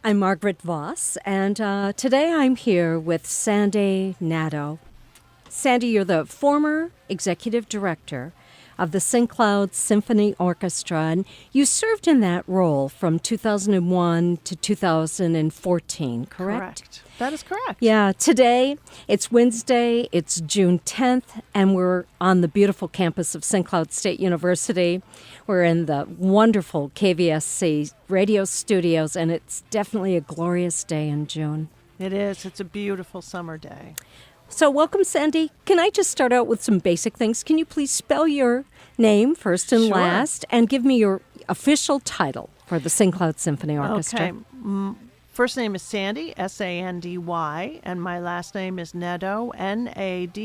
I'm Margaret Vos, and today I'm here with Sandy Nadeau. Sandy, you're the former executive director of the St. Cloud Symphony Orchestra, and you served in that role from 2001 to 2014, correct? Correct. That is correct. Yeah, today, it's Wednesday, it's June 10th, and we're on the beautiful campus of St. Cloud State University. We're in the wonderful KVSC radio studios, and it's definitely a glorious day in June. It is. It's a beautiful summer day. So welcome, Sandy. Can I just start out with some basic things? Can you please spell your name first and Sure. last, and give me your official title for the St. Cloud Symphony Orchestra? Okay. First name is Sandy, S-A-N-D-Y, and my last name is Nadeau, N-A-D-E-A-U.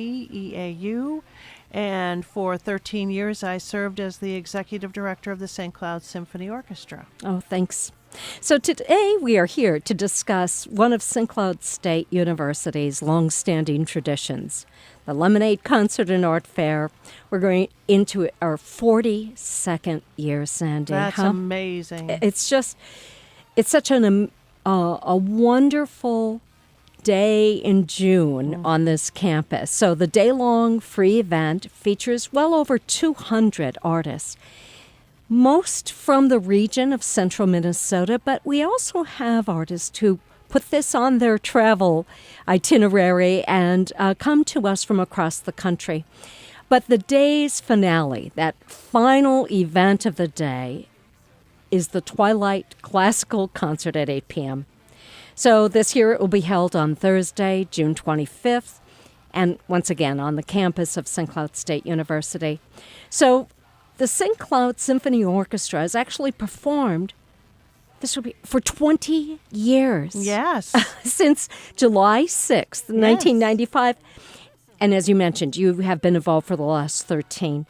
And for 13 years, I served as the executive director of the St. Cloud Symphony Orchestra. Oh, thanks. So today we are here to discuss one of St. Cloud State University's long-standing traditions, the Lemonade Concert and Art Fair. We're going into our 42nd year, Sandy. That's amazing. It's such a wonderful day in June on this campus. So the day-long free event features well over 200 artists, most from the region of central Minnesota, but we also have artists who put this on their travel itinerary and come to us from across the country. But the day's finale, that final event of the day, is the Twilight Classical Concert at 8 p.m. So this year it will be held on Thursday, June 25th, and once again on the campus of St. Cloud State University. So the St. Cloud Symphony Orchestra has actually performed, this will be for 20 years. Yes. Since July 6th, 1995. And as you mentioned, you have been involved for the last 13.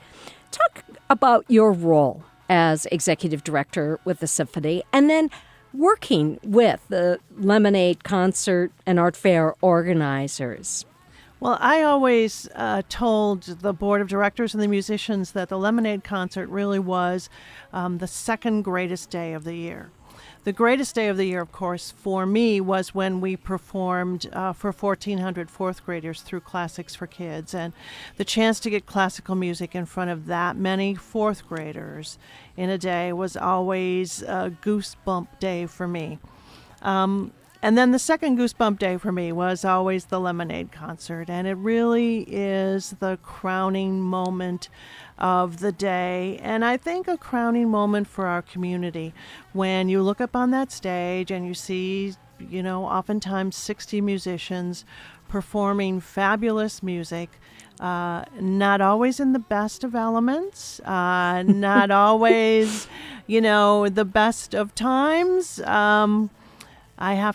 Talk about your role as executive director with the symphony, and then working with the Lemonade Concert and Art Fair organizers. Well, I always told the board of directors and the musicians that the Lemonade Concert really was the second greatest day of the year. The greatest day of the year, of course, for me was when we performed for 1,400 fourth graders through Classics for Kids. And the chance to get classical music in front of that many fourth graders in a day was always a goosebump day for me. And then the second goosebump day for me was always the Lemonade Concert. And it really is the crowning moment of the day. And I think a crowning moment for our community when you look up on that stage and you see, oftentimes 60 musicians performing fabulous music. Not always in the best of elements, not always, the best of times.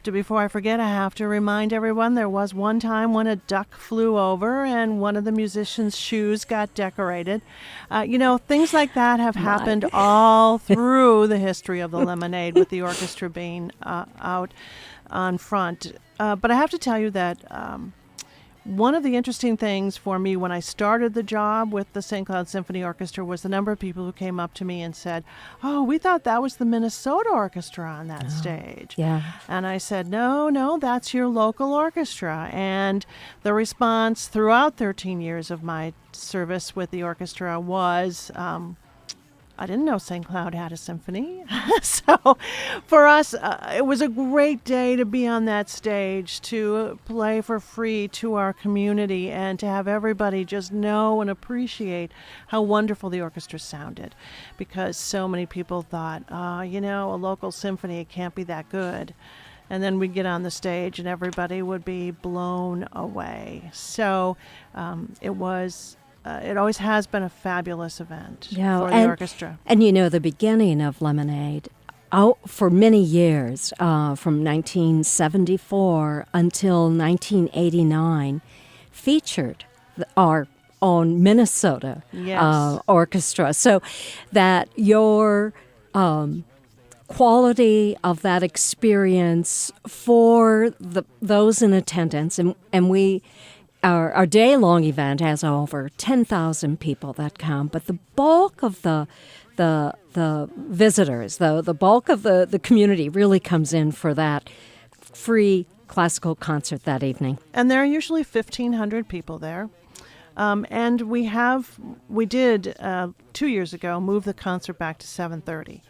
Before I forget, I have to remind everyone there was one time when a duck flew over and one of the musicians' shoes got decorated. Things like that have happened all through the history of the Lemonade, with the orchestra being out on front. But I have to tell you that one of the interesting things for me when I started the job with the St. Cloud Symphony Orchestra was the number of people who came up to me and said, "Oh, we thought that was the Minnesota Orchestra on that stage." Yeah. And I said, no, that's your local orchestra. And the response throughout 13 years of my service with the orchestra was, I didn't know St. Cloud had a symphony. So for us, it was a great day to be on that stage, to play for free to our community, and to have everybody just know and appreciate how wonderful the orchestra sounded. Because so many people thought, a local symphony, it can't be that good. And then we'd get on the stage and everybody would be blown away. So it always has been a fabulous event for the orchestra. And the beginning of Lemonade, for many years, from 1974 until 1989, featured our own Minnesota orchestra. So that your quality of that experience for those in attendance, and we... Our day-long event has over 10,000 people that come, but the bulk of the the visitors, the bulk of the community really comes in for that free classical concert that evening. And there are usually 1,500 people there. And we did 2 years ago move the concert back to 7:30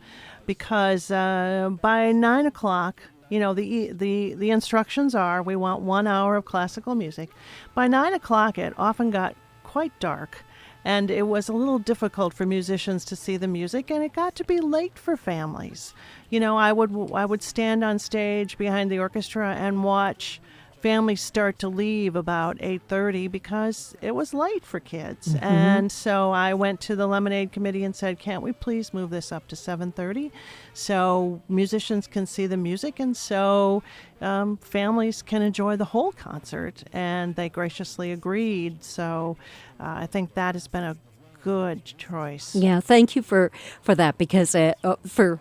because by 9 o'clock, the instructions are we want 1 hour of classical music. By 9 o'clock, it often got quite dark. And it was a little difficult for musicians to see the music, and it got to be late for families. I would stand on stage behind the orchestra and watch families start to leave about 8:30 because it was late for kids. Mm-hmm. And so I went to the Lemonade Committee and said, can't we please move this up to 7:30 so musicians can see the music and so families can enjoy the whole concert? And they graciously agreed. So I think that has been a good choice. Yeah, thank you for that because for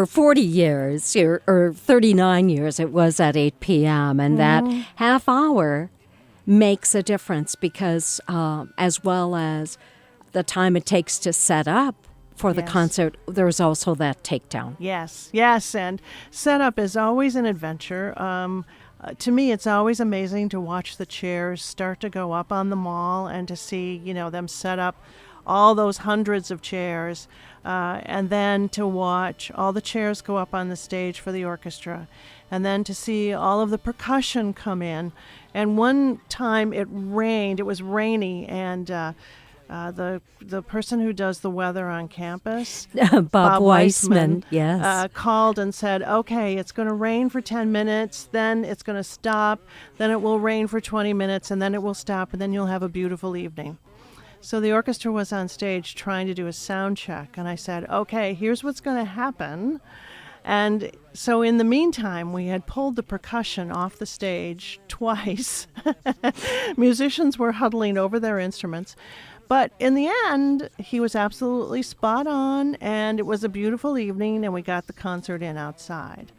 40 years or 39 years it was at 8 p.m. and that half hour makes a difference because as well as the time it takes to set up for the concert, there's also that takedown. Yes, and setup is always an adventure. To me, it's always amazing to watch the chairs start to go up on the mall and to see, them set up all those hundreds of chairs, and then to watch all the chairs go up on the stage for the orchestra, and then to see all of the percussion come in. And one time it rained, it was rainy, and the person who does the weather on campus, Bob Weissman, yes, called and said, okay, it's going to rain for 10 minutes, then it's going to stop, then it will rain for 20 minutes, and then it will stop, and then you'll have a beautiful evening. So the orchestra was on stage trying to do a sound check, and I said, okay, here's what's going to happen. And so in the meantime, we had pulled the percussion off the stage twice. Musicians were huddling over their instruments. But in the end, he was absolutely spot on, and it was a beautiful evening, and we got the concert in outside.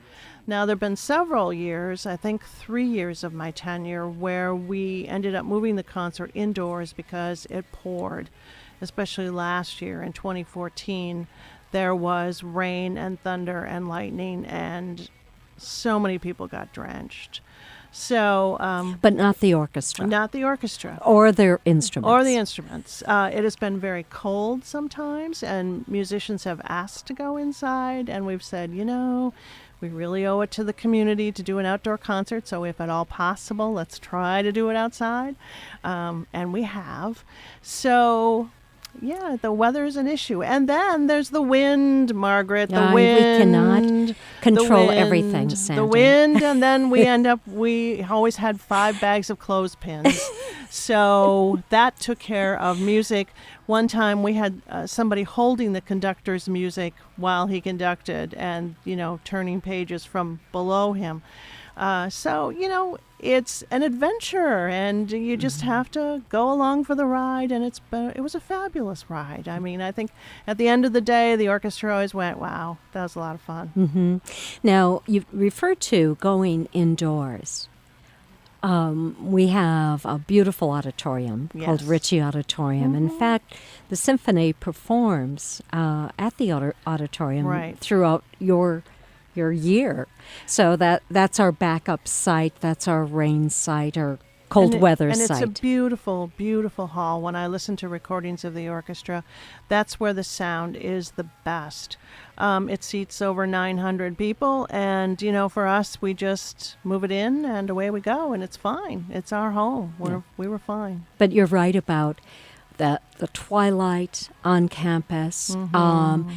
Now, there have been several years, I think 3 years of my tenure, where we ended up moving the concert indoors because it poured, especially last year in 2014. There was rain and thunder and lightning, and so many people got drenched. So, but not the orchestra. Not the orchestra. Or their instruments. Or the instruments. It has been very cold sometimes, and musicians have asked to go inside, and we've said, we really owe it to the community to do an outdoor concert, so if at all possible, let's try to do it outside. And we have. So, yeah, the weather is an issue. And then there's the wind, Margaret, the wind. We cannot control everything, Sandy. The wind, and then we always had 5 bags of clothespins. So that took care of music. One time we had somebody holding the conductor's music while he conducted and, turning pages from below him. So, it's an adventure, and you just have to go along for the ride, and it was a fabulous ride. I mean, I think at the end of the day, the orchestra always went, wow, that was a lot of fun. Mm-hmm. Now, you referred to going indoors. We have a beautiful auditorium called Ritchie Auditorium. Mm-hmm. In fact, the symphony performs at the auditorium throughout your year. So that's our backup site. That's our rain site, our cold weather site. And it's a beautiful, beautiful hall. When I listen to recordings of the orchestra, that's where the sound is the best. It seats over 900 people, and, for us, we just move it in, and away we go, and it's fine. It's our home. We were fine. But you're right about the twilight on campus. Mm-hmm.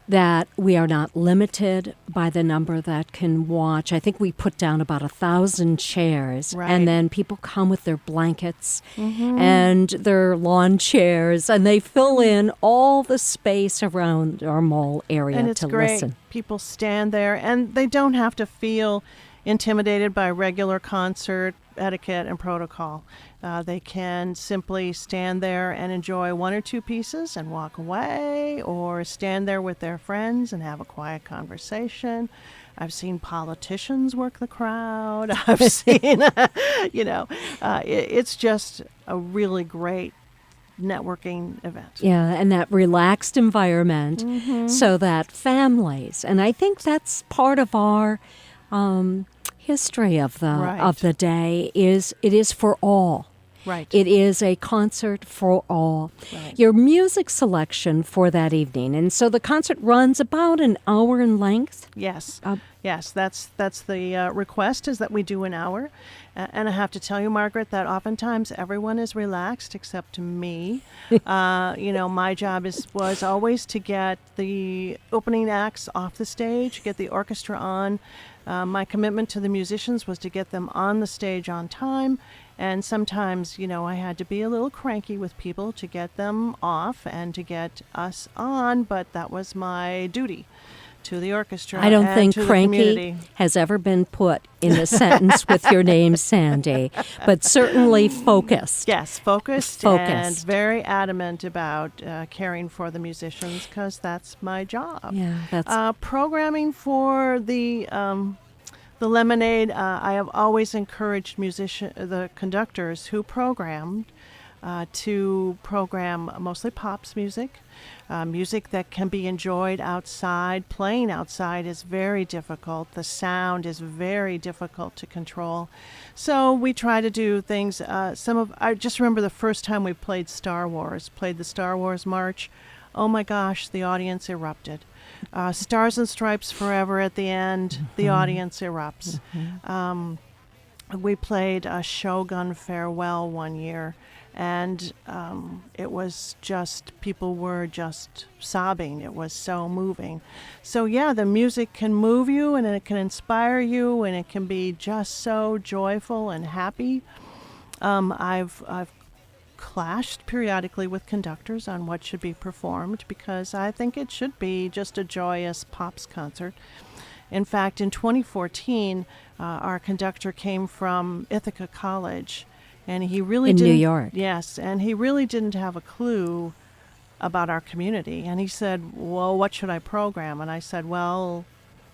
That we are not limited by the number that can watch. I think we put down about 1,000 chairs, and then people come with their blankets and their lawn chairs, and they fill in all the space around our mall area and it's to great. Listen. People stand there, and they don't have to feel intimidated by regular concert etiquette and protocol. They can simply stand there and enjoy 1 or 2 pieces and walk away, or stand there with their friends and have a quiet conversation. I've seen politicians work the crowd. I've seen, it's just a really great networking event. Yeah, and that relaxed environment so that families, and I think that's part of our history of the day, is it is for all. Right. It is a concert for all. Right. Your music selection for that evening, and so the concert runs about an hour in length. Yes. Yes, that's the request, is that we do an hour. And I have to tell you, Margaret, that oftentimes everyone is relaxed except me. My job was always to get the opening acts off the stage, get the orchestra on. My commitment to the musicians was to get them on the stage on time. And sometimes, I had to be a little cranky with people to get them off and to get us on, but that was my duty to the orchestra. I don't and think to the cranky community. has ever been put in a sentence with your name, Sandy, but certainly focused. Yes, focused and very adamant about caring for the musicians, because that's my job. Yeah, that's Programming for the Lemonade. I have always encouraged the conductors who programmed to program mostly pops music. Music that can be enjoyed outside. Playing outside is very difficult. The sound is very difficult to control. So we try to do things. I just remember the first time we played the Star Wars March. Oh my gosh, the audience erupted. Stars and Stripes Forever at the end, the audience erupts. We played a Shogun Farewell one year, and it was just, people were just sobbing. It was so moving. So yeah, the music can move you, and it can inspire you, and it can be just so joyful and happy. I've clashed periodically with conductors on what should be performed, because I think it should be just a joyous pops concert. In fact, in 2014, our conductor came from Ithaca College, and he really in didn't, New York. Yes, and he really didn't have a clue about our community. And he said, well, what should I program? And I said, well,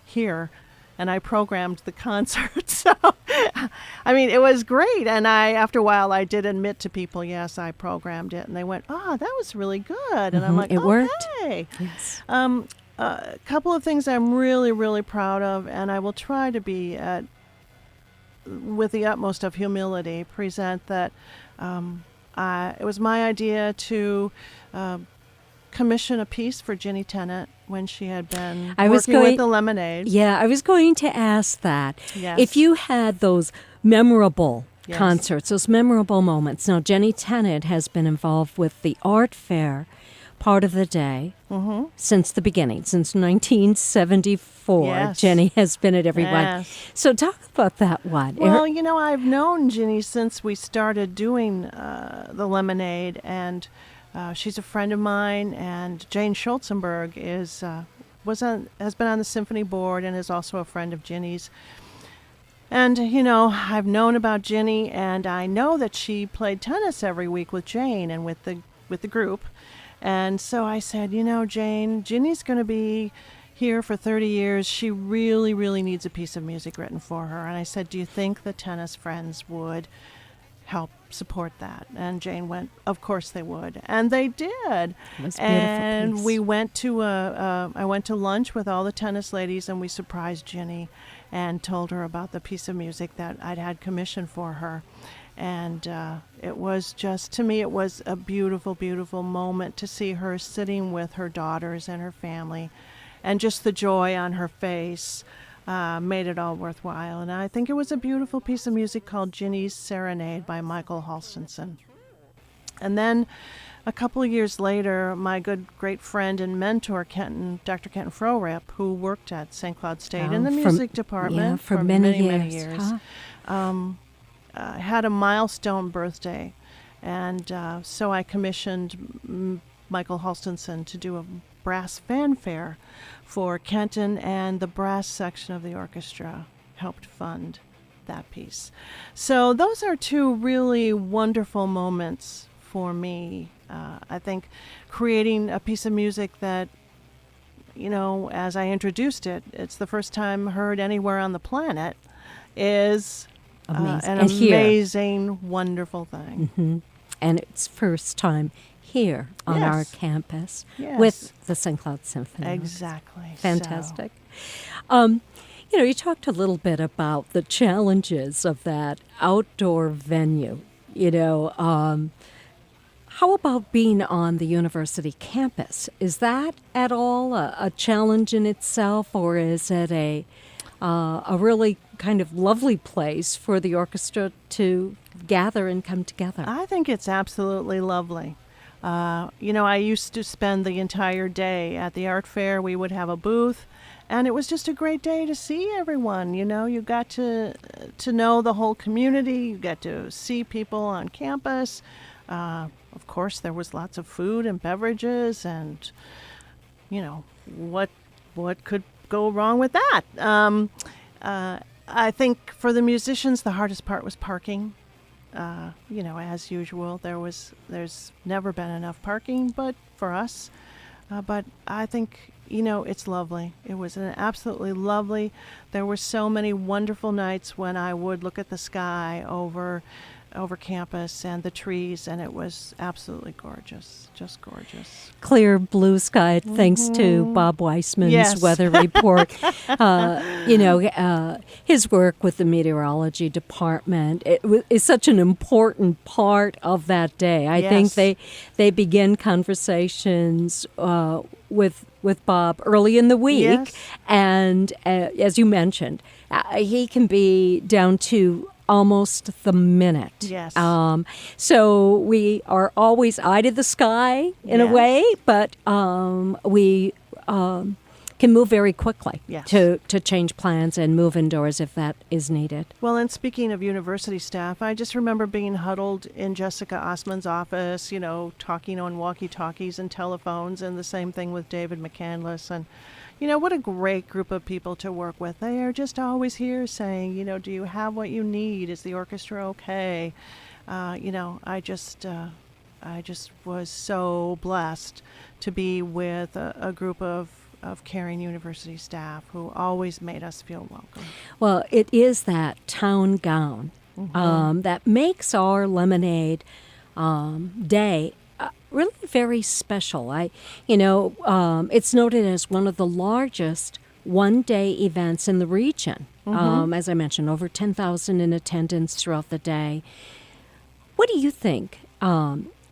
here. And I programmed the concert. So, I mean, it was great. And after a while, I did admit to people, yes, I programmed it. And they went, oh, that was really good. And I'm like, it worked. Okay. Yes. A couple of things I'm really, really proud of, and I will try to be with the utmost of humility, present that it was my idea to commission a piece for Ginny Tennant when she had been working with the Lemonade. Yeah, I was going to ask that. Yes. If you had those memorable concerts, those memorable moments. Now, Ginny Tennant has been involved with the art fair part of the day since the beginning, since 1974. Yes. Jenny has been at every one. Yes. So talk about that one. Well, I've known Ginny since we started doing the Lemonade, and she's a friend of mine, and Jane Schultzenberg has been on the symphony board and is also a friend of Ginny's. And, I've known about Ginny, and I know that she played tennis every week with Jane and with the group. And so I said, Jane, Ginny's going to be here for 30 years. She really, really needs a piece of music written for her. And I said, do you think the tennis friends would help support that? And Jane went, of course they would. And they did. It was a beautiful and piece. we went to I went to lunch with all the tennis ladies, and we surprised Ginny and told her about the piece of music that I'd had commissioned for her. And it was just, to me, it was a beautiful, beautiful moment to see her sitting with her daughters and her family, and just the joy on her face made it all worthwhile. And I think it was a beautiful piece of music called Ginny's Serenade by Michael Halstenson. And then a couple of years later, my great friend and mentor, Dr. Kenton Frohrip, who worked at St. Cloud State in the music department for many years, had a milestone birthday. And so I commissioned Michael Halstenson to do a brass fanfare for Kenton, and the brass section of the orchestra helped fund that piece. So those are two really wonderful moments for me. I think creating a piece of music that, as I introduced it, it's the first time heard anywhere on the planet, is an amazing, wonderful thing. And it's first time here on our Yes. campus Yes. with the St. Cloud Symphony. Exactly. Fantastic. You talked a little bit about the challenges of that outdoor venue. How about being on the university campus? Is that at all a challenge in itself, or is it a really kind of lovely place for the orchestra to gather and come together? I think it's absolutely lovely. I used to spend the entire day at the art fair. We would have a booth, and it was just a great day to see everyone. You got to know the whole community. You got to see people on campus. Of course, there was lots of food and beverages, and what could go wrong with that? I think for the musicians, the hardest part was parking. As usual, there's never been enough parking, but for us, but I think, it's lovely. It was an absolutely lovely. There were so many wonderful nights when I would look at the sky over campus and the trees, and it was absolutely gorgeous, just gorgeous. Clear blue sky, thanks to Bob Weissman's Yes. weather report. His work with the meteorology department is such an important part of that day. I Yes. think they begin conversations with Bob early in the week, Yes. and as you mentioned, he can be down to almost the minute. Yes. So we are always eye to the sky in a Yes. way, but we can move very quickly Yes. to change plans and move indoors if that is needed. Well, and speaking of university staff, I just remember being huddled in Jessica Osman's office, talking on walkie-talkies and telephones, and the same thing with David McCandless. And, what a great group of people to work with. They are just always here saying, do you have what you need? Is the orchestra okay? I just was so blessed to be with a group of caring university staff who always made us feel welcome. Well, it is that town gown that makes our lemonade day really very special. It's noted as one of the largest one-day events in the region. As I mentioned, over 10,000 in attendance throughout the day. What do you think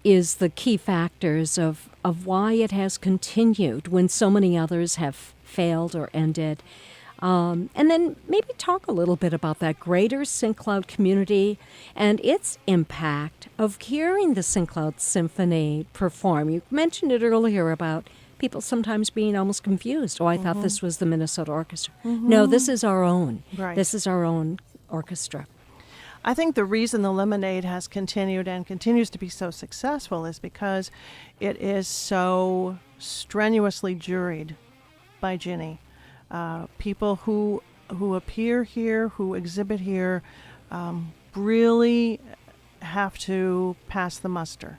is the key factors of why it has continued when so many others have failed or ended? And then maybe talk a little bit about that greater St. Cloud community and its impact of hearing the St. Cloud Symphony perform. You mentioned it earlier about people sometimes being almost confused. Oh, I thought this was the Minnesota Orchestra. No, this is our own. Right. This is our own orchestra. I think the reason the Lemonade has continued and continues to be so successful is because it is so strenuously juried by Ginny. People who appear here, who exhibit here, really have to pass the muster.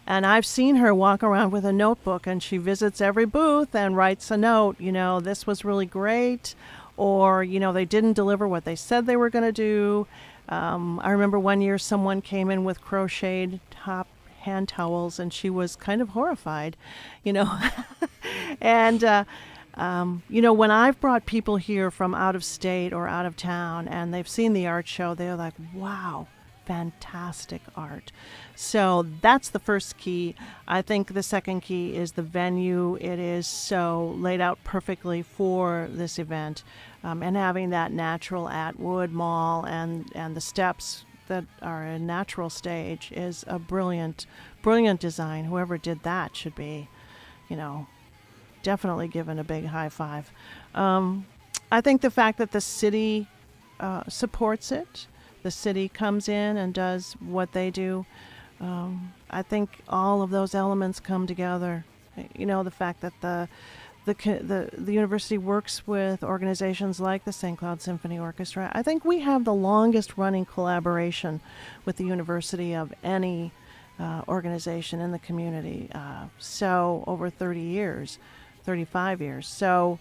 And I've seen her walk around with a notebook, and she visits every booth and writes a note, this was really great, or, they didn't deliver what they said they were going to do. I remember one year someone came in with crocheted top hand towels, and she was kind of horrified, And, when I've brought people here from out of state or out of town and they've seen the art show, they're like, wow, fantastic art. So that's the first key. I think the second key is the venue. It is so laid out perfectly for this event. And having that natural Atwood Mall and the steps that are a natural stage is a brilliant, brilliant design. Whoever did that should be, definitely given a big high five. I think the fact that the city supports it, the city comes in and does what they do, I think all of those elements come together. The fact that the university works with organizations like the St. Cloud Symphony Orchestra. I think we have the longest running collaboration with the university of any organization in the community. So over 30 years. 35 years. So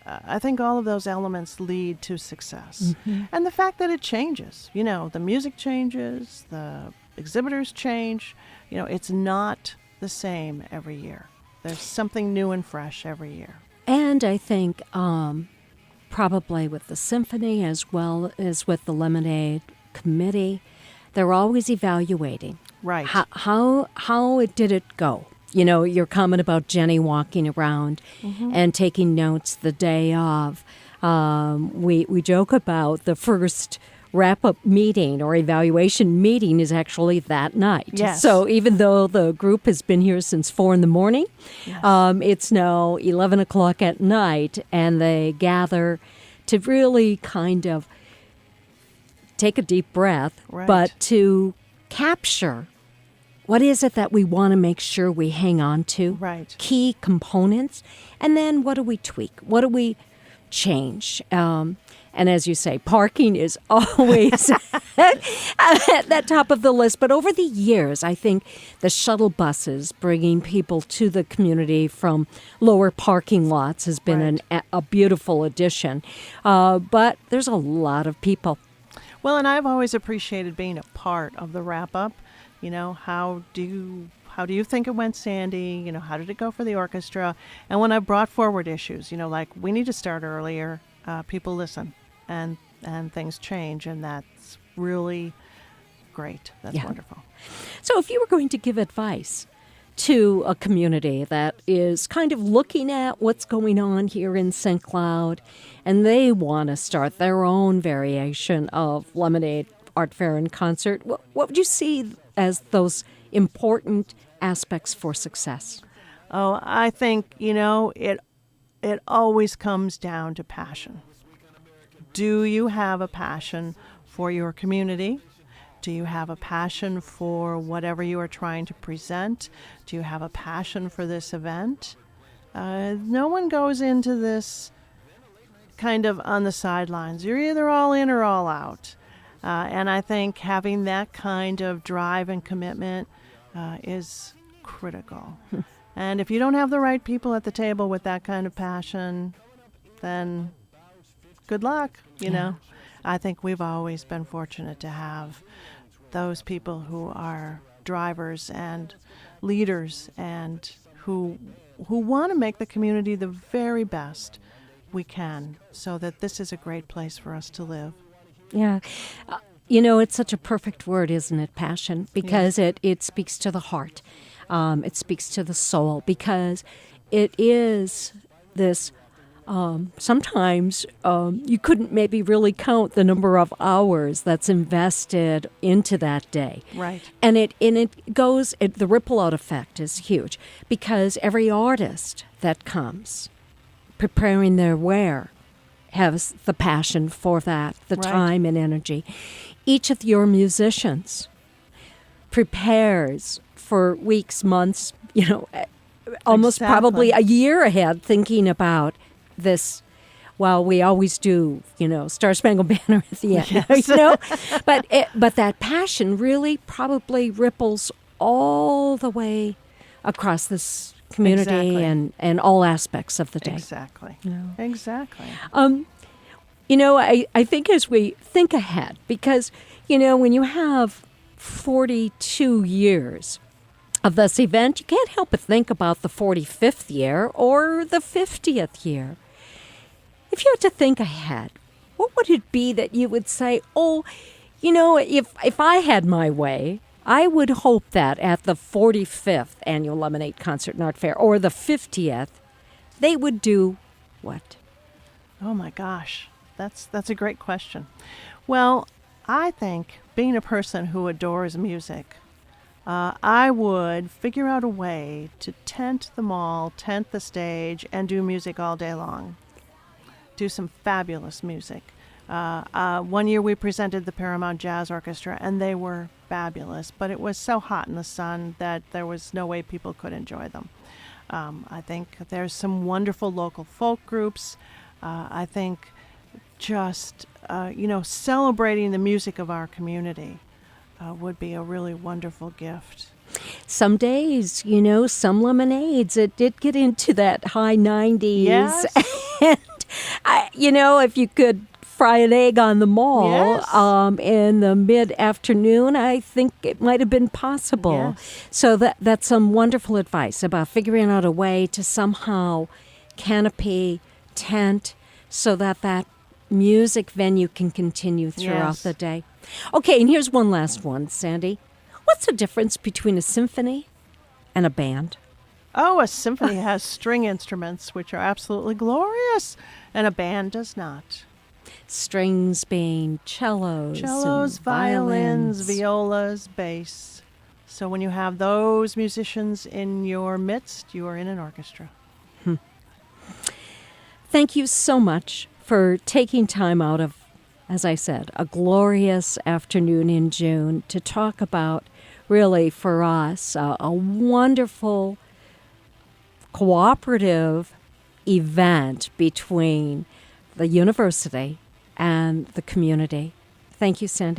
I think all of those elements lead to success. And the fact that it changes, the music changes, the exhibitors change. It's not the same every year. There's something new and fresh every year. And I think probably with the symphony as well as with the Lemonade Committee, they're always evaluating. Right. How did it go? Your comment about Jenny walking around and taking notes the day of. We joke about the first wrap-up meeting or evaluation meeting is actually that night. Yes. So even though the group has been here since 4 a.m, Yes. it's now 11 o'clock at night, and they gather to really kind of take a deep breath, Right. but to capture what is it that we want to make sure we hang on to, Right. key components, and then what do we tweak? What do we change? And as you say, parking is always at that top of the list. But over the years, I think the shuttle buses bringing people to the community from lower parking lots has been a beautiful addition. But there's a lot of people. Well, and I've always appreciated being a part of the wrap-up. How do you think it went, Sandy? How did it go for the orchestra? And when I brought forward issues, like we need to start earlier, people listen and things change, and that's really great. That's wonderful. So if you were going to give advice to a community that is kind of looking at what's going on here in St. Cloud, and they want to start their own variation of Lemonade Art Fair and Concert, what would you see as those important aspects for success? Oh, I think, it always comes down to passion. Do you have a passion for your community? Do you have a passion for whatever you are trying to present? Do you have a passion for this event? No one goes into this kind of on the sidelines. You're either all in or all out. And I think having that kind of drive and commitment is critical. And if you don't have the right people at the table with that kind of passion, then good luck, you know. I think we've always been fortunate to have those people who are drivers and leaders and who want to make the community the very best we can, so that this is a great place for us to live. Yeah. It's such a perfect word, isn't it? Passion, because it speaks to the heart. It speaks to the soul, because it is this, sometimes you couldn't maybe really count the number of hours that's invested into that day. Right. And the ripple out effect is huge, because every artist that comes preparing their wear has the passion for that, the time and energy. Each of your musicians prepares for weeks, months, almost probably a year ahead, thinking about this. Well, we always do, Star Spangled Banner at the end, yes. But that passion really probably ripples all the way across this community and all aspects of the day. Exactly. Exactly. I think as we think ahead, because, when you have 42 years of this event, you can't help but think about the 45th year or the 50th year. If you had to think ahead, what would it be that you would say, if I had my way, I would hope that at the 45th Annual Lemonade Concert and Art Fair or the 50th, they would do what? Oh my gosh, that's a great question. Well, I think being a person who adores music, I would figure out a way to tent the mall, tent the stage, and do music all day long. Do some fabulous music. One year we presented the Paramount Jazz Orchestra, and they were fabulous, but it was so hot in the sun that there was no way people could enjoy them. I think there's some wonderful local folk groups. I think just, celebrating the music of our community would be a really wonderful gift. Some days, some lemonades, it did get into that high 90s. Yes. And, if you could fry an egg on the mall Yes. in the mid-afternoon, I think it might have been possible. Yes. So that's some wonderful advice about figuring out a way to somehow canopy, tent, so that music venue can continue throughout Yes. the day. Okay, and here's one last one, Sandy. What's the difference between a symphony and a band? Oh, a symphony has string instruments, which are absolutely glorious, and a band does not. Strings being cellos, Cellos, and violins, violins. violas, bass. So when you have those musicians in your midst, you are in an orchestra. Thank you so much for taking time out of, as I said, a glorious afternoon in June to talk about, really for us, a wonderful cooperative event between the university and the community. Thank you, Sandy.